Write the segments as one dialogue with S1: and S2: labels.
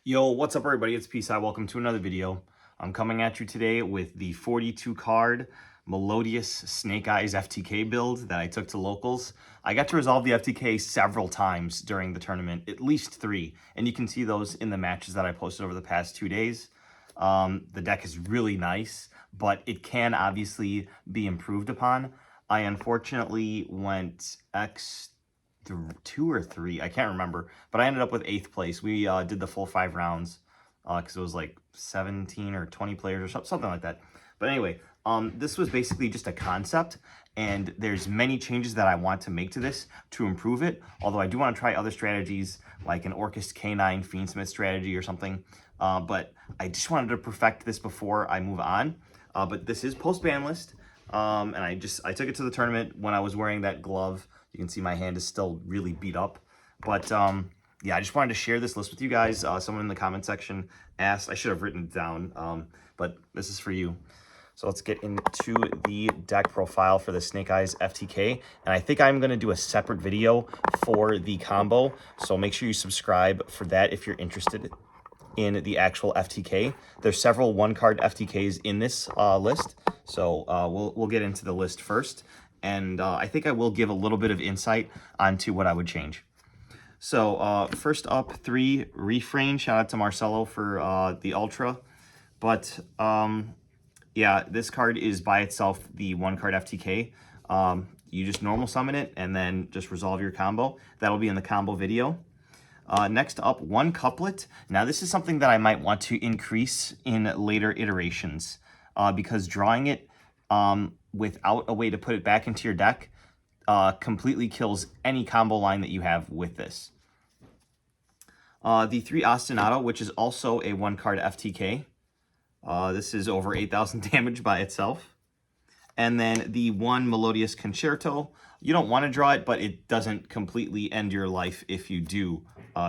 S1: Yo, what's up everybody? It's Peace. Welcome to another video. I'm coming at you today with the 42 card Melodious Snake Eyes FTK build that I took to locals. I got to resolve the FTK several times during the tournament, at least 3, and you can see those in the matches that I posted over the past 2 days. The deck is really nice, but it can obviously be improved upon. I unfortunately went X2 or 3, I can't remember, but I ended up with 8th place. We did the full 5 rounds because it was like 17 or 20 players or something like that. But anyway, this was basically just a concept, and there's many changes that I want to make to this to improve it, although I do want to try other strategies like an Orcus K9 Fiendsmith strategy or something, but I just wanted to perfect this before I move on. But this is post-ban list, and I took it to the tournament when I was wearing that glove. You can see my hand is still really beat up. But yeah, I just wanted to share this list with you guys. Someone in the comment section asked, I should have written it down, but this is for you. So let's get into the deck profile for the Snake Eyes FTK. And I think I'm going to do a separate video for the combo. So make sure you subscribe for that if you're interested in the actual FTK. There's several one-card FTKs in this list. So we'll get into the list first. And I think I will give a little bit of insight onto what I would change. So first up, 3 Refrain. Shout out to Marcelo for the Ultra. But yeah, this card is by itself the 1-card FTK. You just normal summon it and then just resolve your combo. That'll be in the combo video. Next up, 1 Couplet. Now this is something that I might want to increase in later iterations because drawing it without a way to put it back into your deck completely kills any combo line that you have with this. The 3 Ostinato, which is also a 1-card FTK. This is over 8,000 damage by itself. And then the 1 Melodious Concerto. You don't want to draw it, but it doesn't completely end your life if you do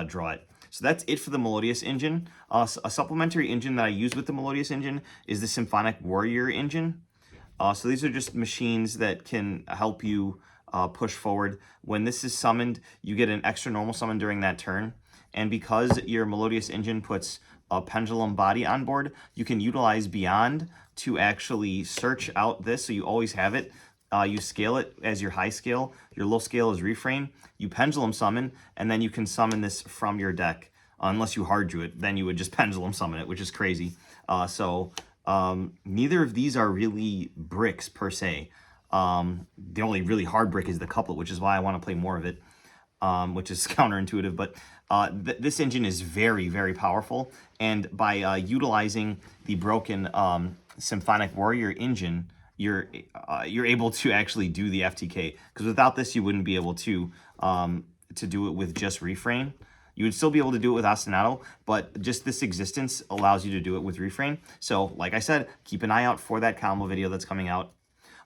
S1: draw it. So that's it for the Melodious engine. A supplementary engine that I use with the Melodious engine is the Symphonic Warrior engine. So these are just machines that can help you push forward. When this is summoned, you get an extra normal summon during that turn. And because your Melodious engine puts a pendulum body on board, you can utilize Beyond to actually search out this, so you always have it. You scale it as your high scale. Your low scale is Refrain. You pendulum summon, and then you can summon this from your deck. Unless you hard drew it, then you would just pendulum summon it, which is crazy. Neither of these are really bricks per se. The only really hard brick is the Couplet, which is why I want to play more of it, which is counterintuitive. But this engine is very, very powerful. And by utilizing the broken Symphonic Warrior engine, you're able to actually do the FTK. Because without this, you wouldn't be able to do it with just Refrain. You would still be able to do it with Ostinato, but just this existence allows you to do it with Refrain. So, like I said, keep an eye out for that combo video that's coming out.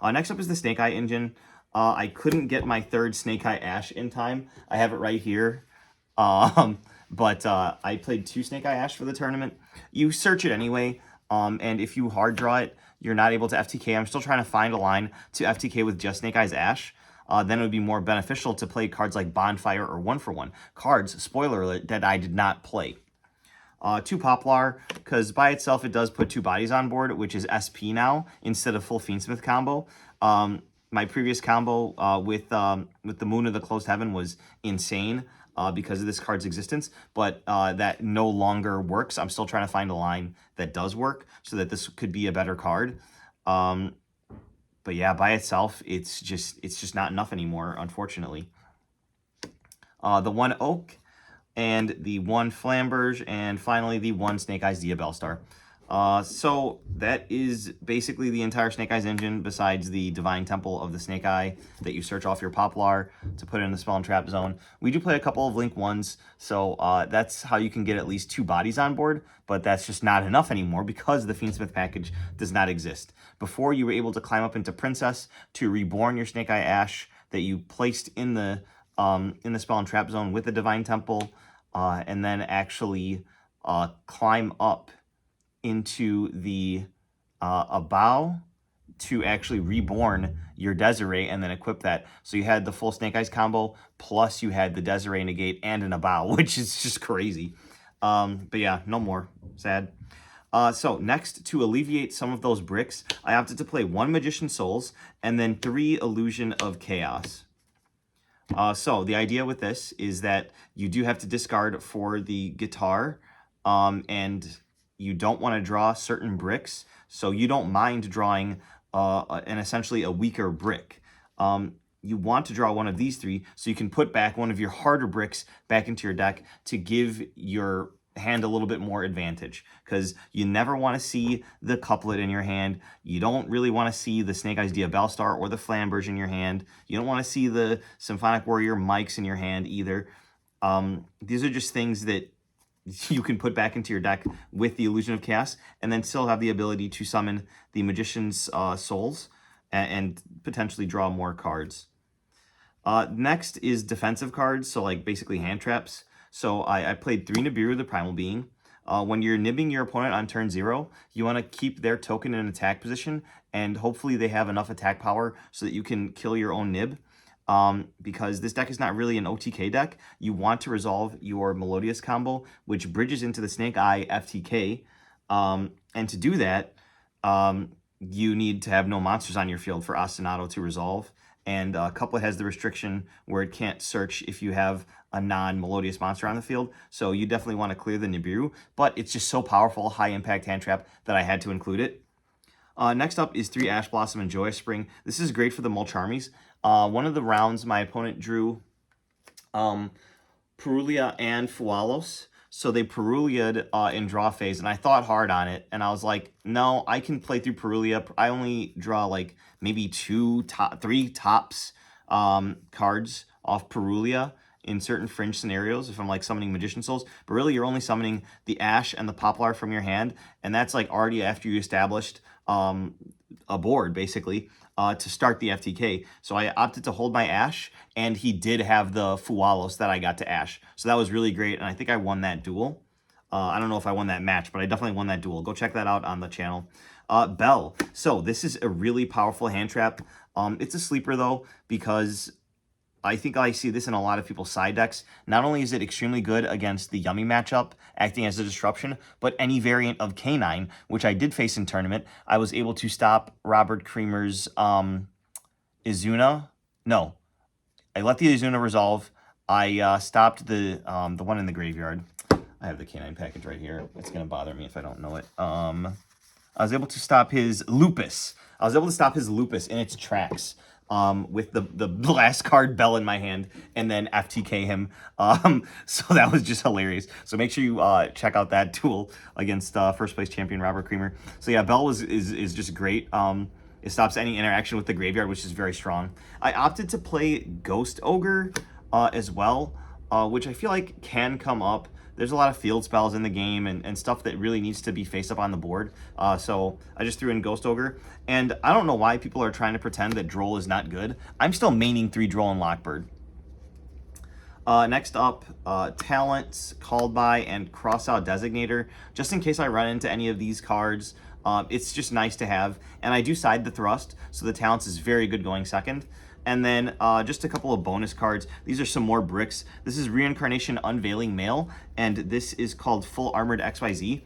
S1: Next up is the Snake Eye engine. I couldn't get my 3rd Snake Eye Ash in time. I have it right here. But I played 2 Snake Eye Ash for the tournament. You search it anyway, and if you hard draw it, you're not able to FTK. I'm still trying to find a line to FTK with just Snake Eyes Ash. Then it would be more beneficial to play cards like Bonfire or 1-for-1. Cards, spoiler alert, that I did not play. 2 Poplar, because by itself it does put 2 bodies on board, which is SP now, instead of full Fiendsmith combo. My previous combo with the Moon of the Closed Heaven was insane because of this card's existence, but that no longer works. I'm still trying to find a line that does work so that this could be a better card. But yeah, by itself, it's just not enough anymore, unfortunately. The 1 Oak, and the 1 Flamberge, and finally the 1 Snake Eyes Diabellstar. So that is basically the entire Snake Eyes engine, besides the Divine Temple of the Snake Eye that you search off your Poplar to put it in the Spell and Trap zone. We do play a couple of Link 1s, so that's how you can get at least 2 bodies on board, but that's just not enough anymore because the Fiendsmith package does not exist. Before, you were able to climb up into Princess to reborn your Snake Eye Ash that you placed in the Spell and Trap zone with the Divine Temple, and then actually climb up into the Abao to actually reborn your Desiree and then equip that. So you had the full Snake Eyes combo, plus you had the Desiree negate and an Abao, which is just crazy. But yeah, no more. Sad. So next, to alleviate some of those bricks, I opted to play 1 Magician Souls and then 3 Illusion of Chaos. So the idea with this is that you do have to discard for the guitar, and you don't want to draw certain bricks, so you don't mind drawing an essentially a weaker brick. You want to draw one of these 3 so you can put back one of your harder bricks back into your deck to give your hand a little bit more advantage, because you never want to see the couplet in your hand. You don't really want to see the Snake Eyes Diabellstar or the Flamberge in your hand. You don't want to see the Symphonic Warrior mics in your hand either. These are just things that you can put back into your deck with the Illusion of Chaos, and then still have the ability to summon the Magician's Souls and potentially draw more cards. Next is defensive cards, so like basically hand traps. So I played 3 Nibiru, the Primal Being. When you're nibbing your opponent on turn 0, you want to keep their token in attack position, and hopefully they have enough attack power so that you can kill your own nib. Because this deck is not really an OTK deck. You want to resolve your Melodious combo, which bridges into the Snake Eye FTK. And to do that, you need to have no monsters on your field for Ostinato to resolve. And Couplet has the restriction where it can't search if you have a non-Melodious monster on the field. So you definitely want to clear the Nibiru. But it's just so powerful, high-impact hand trap, that I had to include it. Next up is 3 Ash Blossom and Joyous Spring. This is great for the Mulch Armies. One of the rounds, my opponent drew Perulia and Fualos. So they Perulia'd in draw phase, and I thought hard on it, and I was like, no, I can play through Perulia. I only draw like maybe 3 tops cards off Perulia in certain fringe scenarios if I'm like summoning Magician Souls. But really, you're only summoning the Ash and the Poplar from your hand, and that's like already after you established a board, basically, to start the FTK. So I opted to hold my Ash, and he did have the Fualos that I got to Ash. So that was really great, and I think I won that duel. I don't know if I won that match, but I definitely won that duel. Go check that out on the channel. Bell. So this is a really powerful hand trap. It's a sleeper, though, because I think I see this in a lot of people's side decks. Not only is it extremely good against the Yummy matchup, acting as a disruption, but any variant of K9, which I did face in tournament, I was able to stop Robert Creamer's Izuna. No, I let the Izuna resolve. I stopped the one in the graveyard. I have the K9 package right here. It's going to bother me if I don't know it. I was able to stop his Lupus. I was able to stop his Lupus in its tracks. With the last card Bell in my hand, and then FTK him. So that was just hilarious. So make sure you check out that duel against first place champion Robert Creamer. So yeah, Bell is just great. It stops any interaction with the graveyard, which is very strong. I opted to play Ghost Ogre as well, which I feel like can come up. There's a lot of field spells in the game and stuff that really needs to be face up on the board. So I just threw in Ghost Ogre. And I don't know why people are trying to pretend that Droll is not good. I'm still maining 3 Droll and Lockbird. Next up, Talents, Called By, and Crossout Designator. Just in case I run into any of these cards, it's just nice to have. And I do side the Thrust, so the Talents is very good going second. And then just a couple of bonus cards. These are some more bricks. This is Reincarnation Unveiling Mail, and this is called Full Armored XYZ.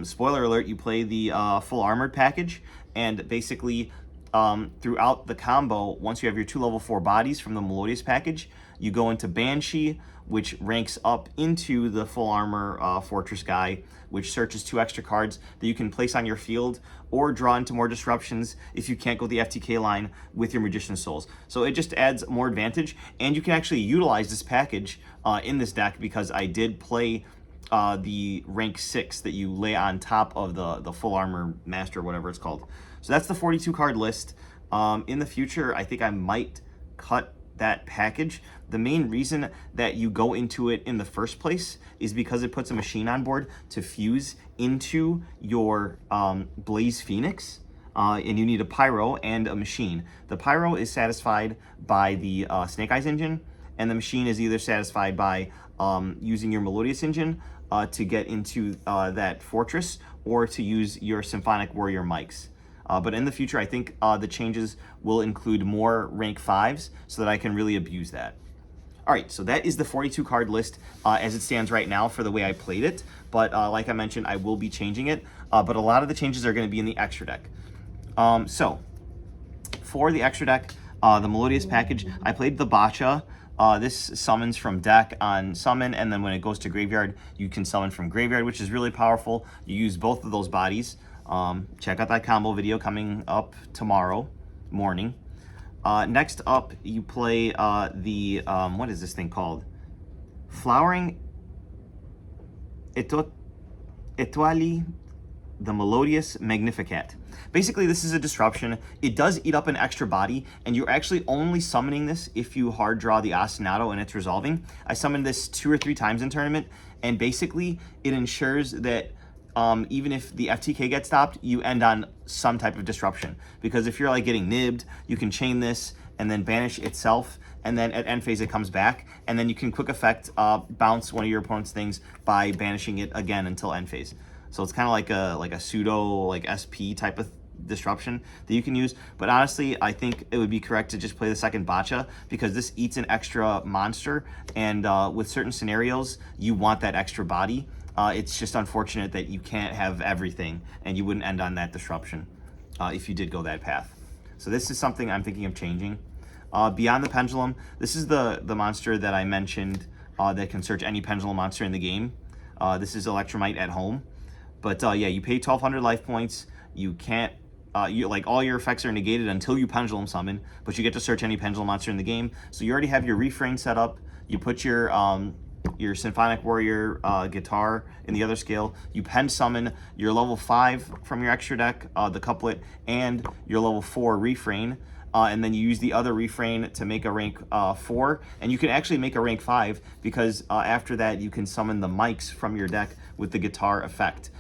S1: Spoiler alert, you play the Full Armored package, and basically throughout the combo, once you have your 2 level 4 bodies from the Melodious package, you go into Banshee, which ranks up into the Full Armor Fortress guy, which searches 2 extra cards that you can place on your field or draw into more disruptions if you can't go the FTK line with your Magician Souls. So it just adds more advantage, and you can actually utilize this package in this deck, because I did play the rank 6 that you lay on top of the Full Armor Master, whatever it's called. So that's the 42 card list. In the future, I think I might cut that package. The main reason that you go into it in the first place is because it puts a machine on board to fuse into your Blaze Phoenix, and you need a Pyro and a machine. The Pyro is satisfied by the Snake Eyes engine, and the machine is either satisfied by using your Melodious engine to get into that fortress, or to use your Symphonic Warrior mics. But in the future, I think the changes will include more rank 5s so that I can really abuse that. All right, so that is the 42 card list as it stands right now for the way I played it. But like I mentioned, I will be changing it. But a lot of the changes are going to be in the extra deck. So for the extra deck, the Melodious package, I played the Bacha. This summons from deck on summon, and then when it goes to graveyard, you can summon from graveyard, which is really powerful. You use both of those bodies. Check out that combo video coming up tomorrow morning. Next up, you play what is this thing called? Flowering Etoile, the Melodious Magnificat. Basically, this is a disruption. It does eat up an extra body, and you're actually only summoning this if you hard draw the Ostinato and it's resolving. I summoned this 2 or 3 times in tournament, and basically it ensures that even if the FTK gets stopped, you end on some type of disruption. Because if you're like getting nibbed, you can chain this and then banish itself, and then at end phase it comes back, and then you can quick effect bounce one of your opponent's things by banishing it again until end phase. So it's kind of like a pseudo SP type of disruption that you can use. But honestly, I think it would be correct to just play the second Bacha, because this eats an extra monster, and with certain scenarios, you want that extra body. It's just unfortunate that you can't have everything, and you wouldn't end on that disruption if you did go that path. So this is something I'm thinking of changing. Beyond the Pendulum, this is the monster that I mentioned that can search any Pendulum monster in the game. This is Electromite at home. But yeah, you pay 1,200 life points. You can't, all your effects are negated until you Pendulum summon, but you get to search any Pendulum monster in the game. So you already have your refrain set up. You put your Symphonic Warrior guitar in the other scale. You pen summon your level 5 from your extra deck, the couplet, and your level 4 refrain. And then you use the other refrain to make a rank 4, and you can actually make a rank 5, because after that you can summon the mics from your deck with the guitar effect,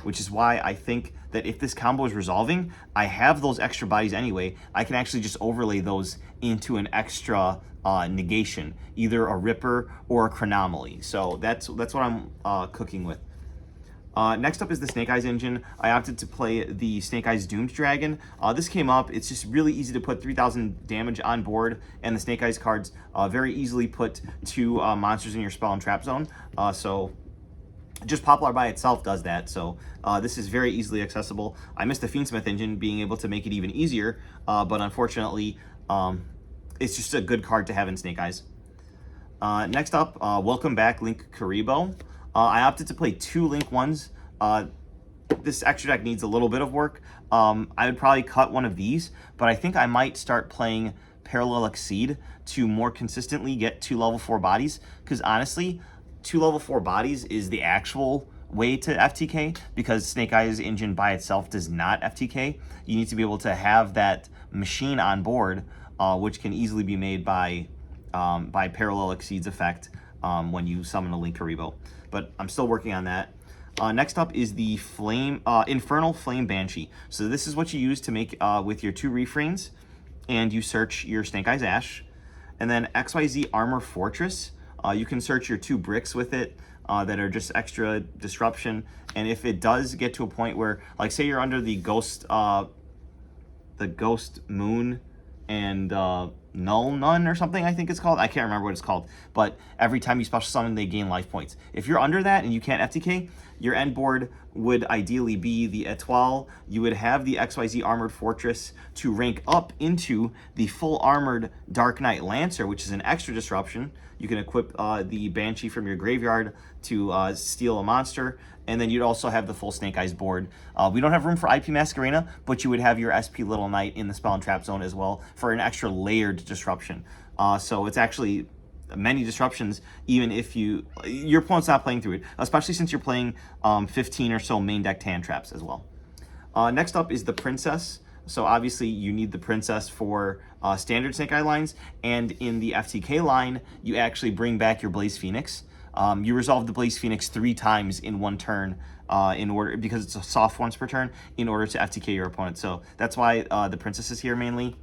S1: which is why I think that if this combo is resolving, I have those extra bodies anyway. I can actually just overlay those into an extra negation, either a Ripper or a Chronomaly. So that's what I'm cooking with. Next up is the Snake Eyes engine. I opted to play the Snake Eyes Doomed Dragon. This came up. It's just really easy to put 3,000 damage on board, and the Snake Eyes cards very easily put 2 monsters in your spell and trap zone. So just Poplar by itself does that. So this is very easily accessible. I missed the Fiendsmith engine being able to make it even easier, but unfortunately, it's just a good card to have in Snake Eyes. Next up, welcome back, Link Karibo. I opted to play 2 Link 1s. This extra deck needs a little bit of work. I would probably cut one of these, but I think I might start playing Parallel Exceed to more consistently get 2 level 4 bodies, because honestly, 2 level 4 bodies is the actual way to FTK, because Snake Eyes engine by itself does not FTK. You need to be able to have that machine on board, which can easily be made by Parallel Exceed's effect when you summon a Link Karibo. But I'm still working on that. Next up is the Infernal Flame Banshee. So this is what you use to make with your 2 refrains, and you search your Snake Eyes Ash. And then XYZ Armor Fortress. You can search your 2 bricks with it that are just extra disruption. And if it does get to a point where, like, say you're under the Ghost Moon and Null Nun or something, I think it's called. I can't remember what it's called. But every time you special summon, they gain life points. If you're under that and you can't FTK, your end board would ideally be the Etoile. You would have the XYZ Armored Fortress to rank up into the full armored Dark Knight Lancer, which is an extra disruption. You can equip the Banshee from your graveyard to steal a monster, and then you'd also have the full Snake Eyes board. We don't have room for IP Masquerena, but you would have your SP Little Knight in the Spell and Trap Zone as well for an extra layered disruption. So it's actually many disruptions, even if your opponent's not playing through it, especially since you're playing 15 or so main deck Tan Traps as well. Next up is the Princess. So obviously you need the Princess for standard Snake Eye lines, and in the FTK line, you actually bring back your Blaze Phoenix. You resolve the Blaze Phoenix 3 times in one turn because it's a soft once per turn, in order to FTK your opponent. So that's why the Princess is here mainly.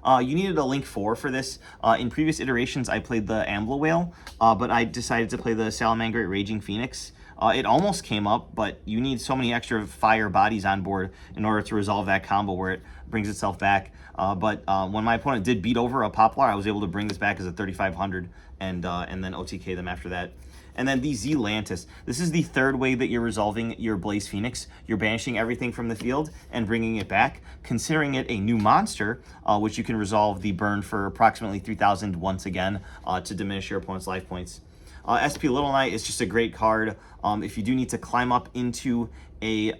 S1: You needed a Link 4 for this. In previous iterations, I played the Ambler Whale, but I decided to play the Salamangreat Raging Phoenix. It almost came up, but you need so many extra fire bodies on board in order to resolve that combo where it brings itself back. But when my opponent did beat over a Poplar, I was able to bring this back as a 3500 and then OTK them after that. And then the Zealantis. This is the third way that you're resolving your Blaze Phoenix. You're banishing everything from the field and bringing it back, considering it a new monster, which you can resolve the burn for approximately 3,000 once again to diminish your opponent's life points. SP Little Knight is just a great card. If you do need to climb up into a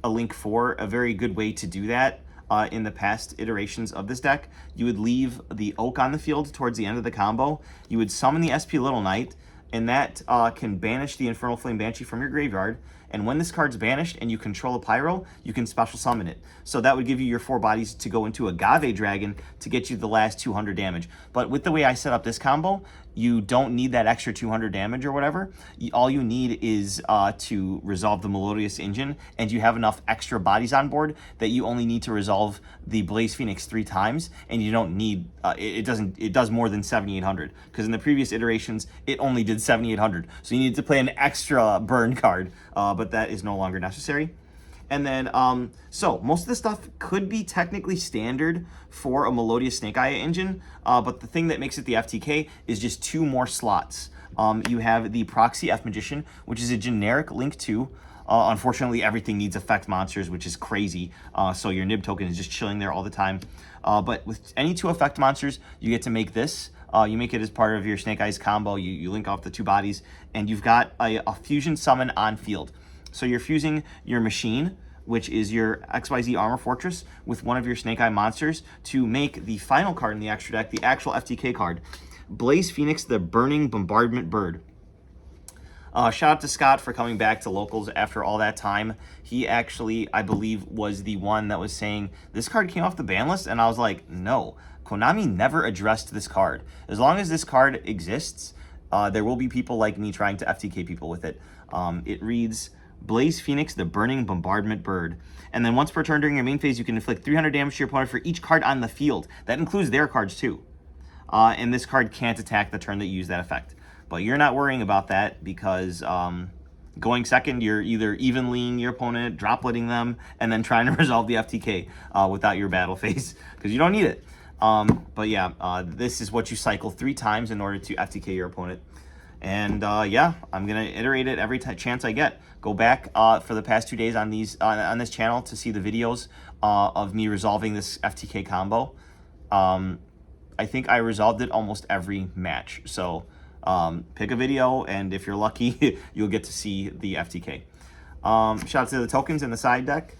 S1: Link 4, a very good way to do that. In the past iterations of this deck, you would leave the Oak on the field towards the end of the combo. You would summon the SP Little Knight, and that can banish the Infernal Flame Banshee from your graveyard. And when this card's banished and you control a Pyro, you can special summon it. So that would give you your 4 bodies to go into Agave Dragon to get you the last 200 damage. But with the way I set up this combo, you don't need that extra 200 damage or whatever. All you need is to resolve the Melodious Engine, and you have enough extra bodies on board that you only need to resolve the Blaze Phoenix 3 times, and you don't need, it does more than 7,800, because in the previous iterations, it only did 7,800. So you need to play an extra burn card, but that is no longer necessary. And then, so most of this stuff could be technically standard for a Melodious Snake Eye engine, but the thing that makes it the FTK is just 2 more slots. You have the Proxy F Magician, which is a generic Link 2. Unfortunately, everything needs effect monsters, which is crazy, so your Nib token is just chilling there all the time. But with any 2 effect monsters, you get to make this. You make it as part of your Snake Eyes combo. You link off the 2 bodies, and you've got a fusion summon on field. So you're fusing your machine, which is your XYZ Armor Fortress, with one of your Snake Eye monsters to make the final card in the extra deck, the actual FTK card, Blaze Phoenix, the Burning Bombardment Bird. Shout out to Scott for coming back to locals after all that time. He actually, I believe, was the one that was saying, this card came off the ban list, and I was like, no, Konami never addressed this card. As long as this card exists, there will be people like me trying to FTK people with it. It reads, Blaze Phoenix, the Burning Bombardment Bird. And then once per turn during your main phase, you can inflict 300 damage to your opponent for each card on the field. That includes their cards too. And this card can't attack the turn that you use that effect. But you're not worrying about that because going second, you're either evenlying your opponent, dropletting them, and then trying to resolve the FTK without your battle phase because you don't need it. But yeah, this is what you cycle 3 times in order to FTK your opponent. And yeah, I'm gonna iterate it every chance I get. Go back for the past 2 days on these on this channel to see the videos of me resolving this FTK combo. I think I resolved it almost every match. So pick a video, and if you're lucky, you'll get to see the FTK. Shout out to the tokens in the side deck.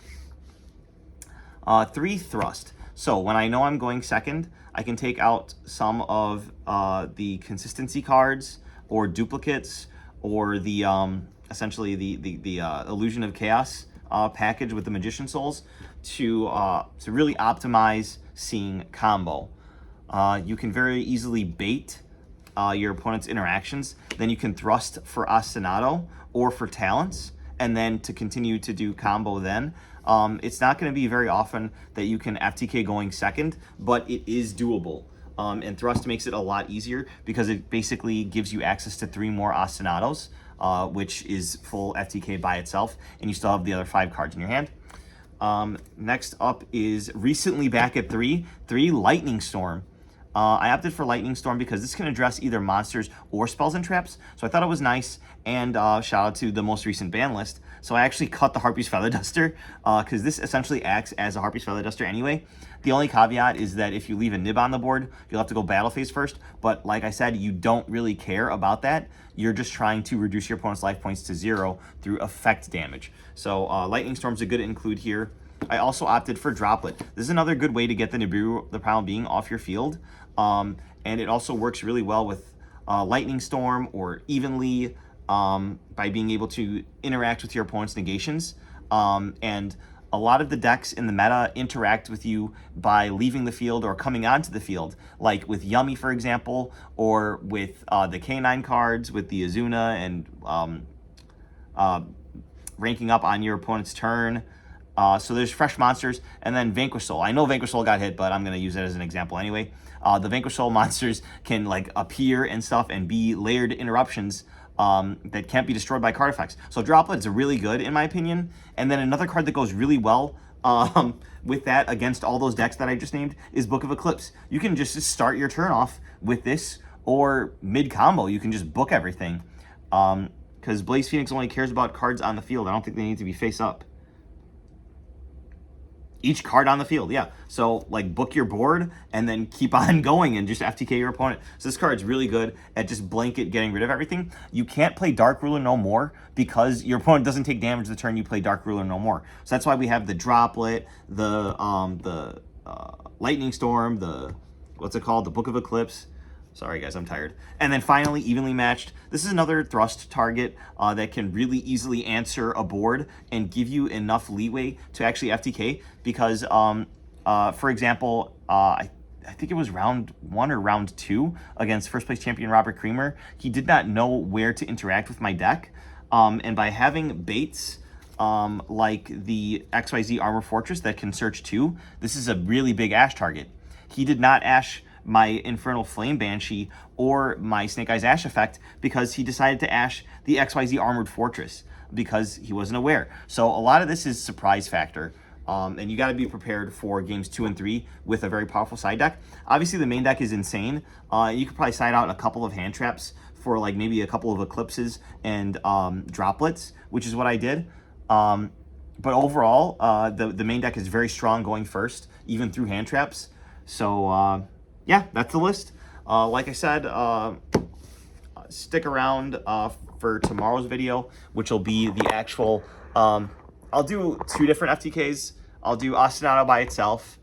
S1: 3 Thrust. So when I know I'm going second, I can take out some of the consistency cards or duplicates, or the essentially the Illusion of Chaos package with the Magician Souls to really optimize seeing combo. You can very easily bait your opponent's interactions. Then you can thrust for Ostinato or for Talents, and then to continue to do combo then. It's not going to be very often that you can FTK going second, but it is doable. And Thrust makes it a lot easier because it basically gives you access to 3 more Ostinatos, which is full FTK by itself, and you still have the other 5 cards in your hand. Next up is recently back at 3 Lightning Storm. I opted for Lightning Storm because this can address either monsters or spells and traps, so I thought it was nice, and shout out to the most recent ban list. So I actually cut the Harpy's Feather Duster, because this essentially acts as a Harpy's Feather Duster anyway. The only caveat is that if you leave a Nib on the board, you'll have to go battle phase first, but like I said, you don't really care about that. You're just trying to reduce your opponent's life points to 0 through effect damage. So Lightning Storm's a good include here. I also opted for Droplet. This is another good way to get the Nibiru, the Primal Being, off your field. And it also works really well with Lightning Storm or Evenly by being able to interact with your opponent's negations. And a lot of the decks in the meta interact with you by leaving the field or coming onto the field, like with Yummy, for example, or with the K9 cards, with the Azuna, and ranking up on your opponent's turn. So there's fresh monsters, and then Vanquish Soul. I know Vanquish Soul got hit, but I'm going to use it as an example anyway. The Vanquish Soul monsters can like appear and stuff and be layered interruptions that can't be destroyed by card effects. So Droplets are really good in my opinion. And then another card that goes really well with that against all those decks that I just named is Book of Eclipse. You can just start your turn off with this, or mid combo you can just book everything. Because Blaze Phoenix only cares about cards on the field. I don't think they need to be face up. Each card on the field, yeah. So, like, book your board and then keep on going and just FTK your opponent. So this card's really good at just blanket getting rid of everything. You can't play Dark Ruler no more because your opponent doesn't take damage the turn you play Dark Ruler no more. So that's why we have the Droplet, the Lightning Storm, the, what's it called? The Book of Eclipse. Sorry, guys, I'm tired. And then finally, Evenly Matched. This is another thrust target that can really easily answer a board and give you enough leeway to actually FTK because, for example, I think it was round 1 or round 2 against first place champion Robert Creamer. He did not know where to interact with my deck. And by having baits like the XYZ Armor Fortress that can search 2, this is a really big Ash target. He did not Ash my Infernal Flame Banshee or my Snake Eyes Ash effect because he decided to Ash the XYZ Armored Fortress because he wasn't aware. So a lot of this is surprise factor. And you got to be prepared for games 2 and 3 with a very powerful side deck. Obviously, the main deck is insane. You could probably side out a couple of hand traps for like maybe a couple of Eclipses and Droplets, which is what I did. But overall, the main deck is very strong going first, even through hand traps. So yeah, that's the list. Like I said, stick around for tomorrow's video, which will be the actual... I'll do 2 different FTKs. I'll do Ostinato by itself.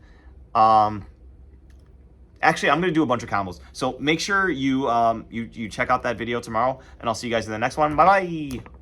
S1: Actually, I'm going to do a bunch of combos. So make sure you check out that video tomorrow, and I'll see you guys in the next one. Bye-bye!